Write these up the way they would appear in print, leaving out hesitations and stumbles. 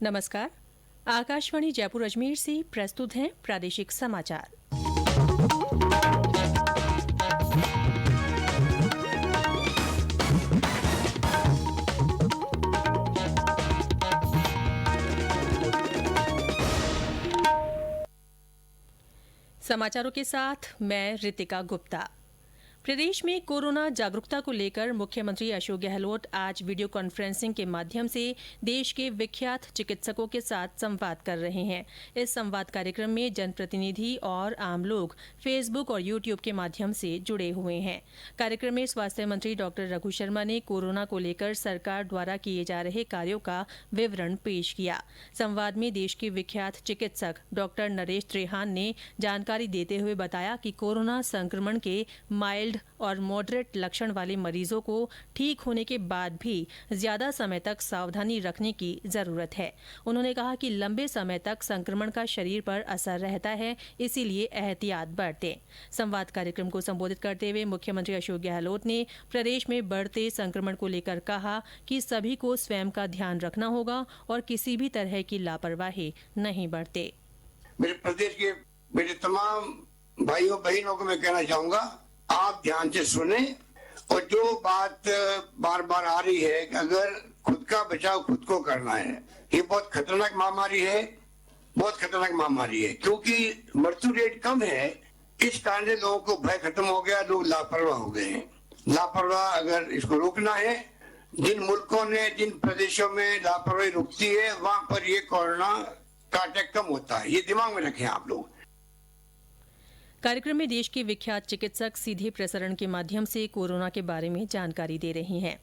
नमस्कार। आकाशवाणी जयपुर अजमेर से प्रस्तुत हैं प्रादेशिक समाचार। समाचारों के साथ मैं रितिका गुप्ता। प्रदेश में कोरोना जागरूकता को लेकर मुख्यमंत्री अशोक गहलोत आज वीडियो कॉन्फ्रेंसिंग के माध्यम से देश के विख्यात चिकित्सकों के साथ संवाद कर रहे हैं। इस संवाद कार्यक्रम में जनप्रतिनिधि और आम लोग फेसबुक और यूट्यूब के माध्यम से जुड़े हुए हैं। कार्यक्रम में स्वास्थ्य मंत्री डॉ रघु शर्मा ने कोरोना को लेकर सरकार द्वारा किए जा रहे कार्यों का विवरण पेश किया। संवाद में देश के विख्यात चिकित्सक डॉ नरेश त्रेहान ने जानकारी देते हुए बताया कि कोरोना संक्रमण के माइल्ड और मॉडरेट लक्षण वाले मरीजों को ठीक होने के बाद भी ज्यादा समय तक सावधानी रखने की जरूरत है। उन्होंने कहा कि लंबे समय तक संक्रमण का शरीर पर असर रहता है, इसीलिए एहतियात बरतें। संवाद कार्यक्रम को संबोधित करते हुए मुख्यमंत्री अशोक गहलोत ने प्रदेश में बढ़ते संक्रमण को लेकर कहा कि सभी को स्वयं का ध्यान रखना होगा और किसी भी तरह की लापरवाही नहीं बरते। मेरे प्रदेश के मेरे तमाम भाइयों बहनों को मैं कहना चाहूंगा, आप ध्यान से सुने और जो बात बार बार आ रही है कि अगर खुद का बचाव खुद को करना है, ये बहुत खतरनाक महामारी है, बहुत खतरनाक महामारी है। क्योंकि मृत्यु रेट कम है, इस कारण से लोगों को भय खत्म हो गया, लोग लापरवाह हो गए हैं। लापरवाह अगर इसको रोकना है, जिन मुल्कों ने जिन प्रदेशों में लापरवाही रुकती है वहां पर ये कोरोना का अटैक कम होता है। ये दिमाग में रखें आप लोग। कार्यक्रम में देश के विख्यात चिकित्सक सीधे प्रसारण के माध्यम से कोरोना के बारे में जानकारी दे रहे हैं।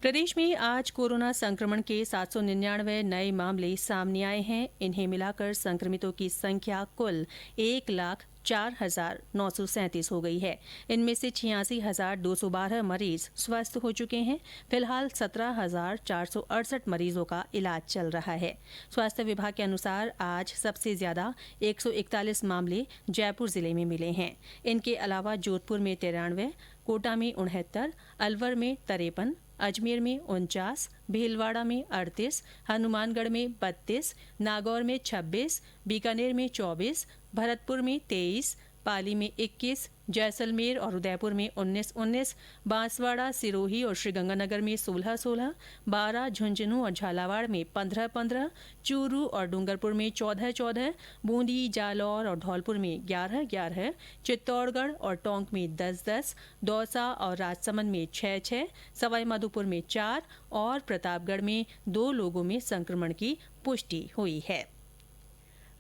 प्रदेश में आज कोरोना संक्रमण के 799 नए मामले सामने आए हैं। इन्हें मिलाकर संक्रमितों की संख्या कुल 1,04,937 हो गई है। इनमें से 86,212 मरीज स्वस्थ हो चुके हैं। फिलहाल 17,468 मरीजों का इलाज चल रहा है। स्वास्थ्य विभाग के अनुसार आज सबसे ज्यादा 141 मामले जयपुर जिले में मिले हैं। इनके अलावा जोधपुर में 93, कोटा में 69, अलवर में 53, अजमेर में 49, भीलवाड़ा में 38, हनुमानगढ़ में 32, नागौर में 26, बीकानेर में 24, भरतपुर में 23, पाली में 21, जैसलमेर और उदयपुर में 19-19, बांसवाड़ा, सिरोही और श्रीगंगानगर में 16-16, बारां, झुंझुनू और झालावाड़ में 15-15, चूरू और डूंगरपुर में 14-14, बूंदी, जालौर और धौलपुर में 11-11, चित्तौड़गढ़ और टोंक में 10-10, दौसा और राजसमंद में 6-6, सवाईमाधोपुर में 4 और प्रतापगढ़ में 2 लोगों में संक्रमण की पुष्टि हुई है।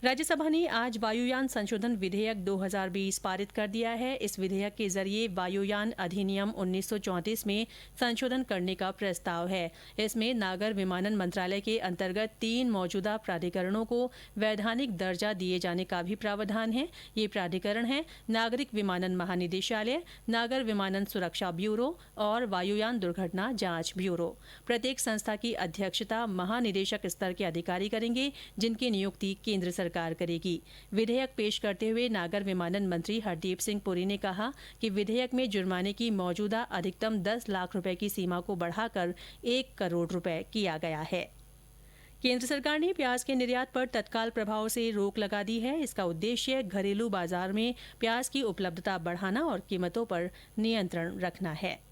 राज्यसभा ने आज वायुयान संशोधन विधेयक 2020 पारित कर दिया है। इस विधेयक के जरिए वायुयान अधिनियम 1934 में संशोधन करने का प्रस्ताव है। इसमें नागर विमानन मंत्रालय के अंतर्गत 3 मौजूदा प्राधिकरणों को वैधानिक दर्जा दिए जाने का भी प्रावधान है। ये प्राधिकरण है नागरिक विमानन महानिदेशालय, नागर विमानन सुरक्षा ब्यूरो और वायुयान दुर्घटना जांच ब्यूरो। प्रत्येक संस्था की अध्यक्षता महानिदेशक स्तर के अधिकारी करेंगे, जिनकी नियुक्ति केंद्र सरकार करेगी। विधेयक पेश करते हुए नागर विमानन मंत्री हरदीप सिंह पुरी ने कहा कि विधेयक में जुर्माने की मौजूदा अधिकतम 10 लाख रुपए की सीमा को बढ़ाकर 1 करोड़ रुपए किया गया है। केंद्र सरकार ने प्याज के निर्यात पर तत्काल प्रभाव से रोक लगा दी है। इसका उद्देश्य घरेलू बाजार में प्याज की उपलब्धता बढ़ाना और कीमतों पर नियंत्रण रखना है।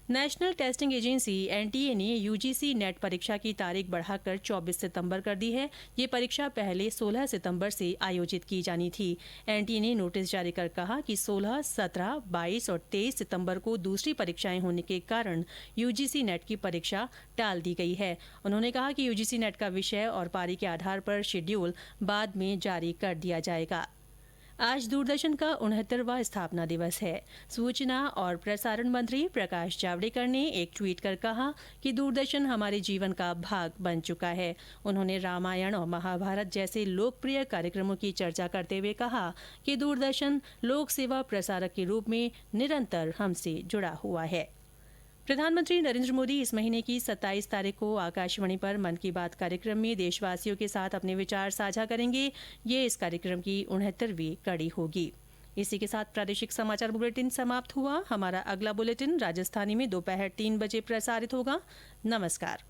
नेशनल टेस्टिंग एजेंसी एनटीए ने यूजीसी नेट परीक्षा की तारीख बढ़ाकर 24 सितंबर कर दी है। ये परीक्षा पहले 16 सितंबर से आयोजित की जानी थी। एनटीए ने नोटिस जारी कर कहा कि 16, 17, 22 और 23 सितंबर को दूसरी परीक्षाएं होने के कारण यूजीसी नेट की परीक्षा टाल दी गई है। उन्होंने कहा कि यूजीसी नेट का विषय और पारी के आधार पर शेड्यूल बाद में जारी कर दिया जाएगा। आज दूरदर्शन का 69वां स्थापना दिवस है। सूचना और प्रसारण मंत्री प्रकाश जावड़ेकर ने एक ट्वीट कर कहा कि दूरदर्शन हमारे जीवन का भाग बन चुका है। उन्होंने रामायण और महाभारत जैसे लोकप्रिय कार्यक्रमों की चर्चा करते हुए कहा कि दूरदर्शन लोक सेवा प्रसारक के रूप में निरंतर हमसे जुड़ा हुआ है। प्रधानमंत्री नरेंद्र मोदी इस महीने की 27 तारीख को आकाशवाणी पर मन की बात कार्यक्रम में देशवासियों के साथ अपने विचार साझा करेंगे। ये इस कार्यक्रम की 69वीं कड़ी होगी। इसी के साथ प्रादेशिक समाचार बुलेटिन समाप्त हुआ। हमारा अगला बुलेटिन राजस्थानी में दोपहर 3 बजे प्रसारित होगा। नमस्कार।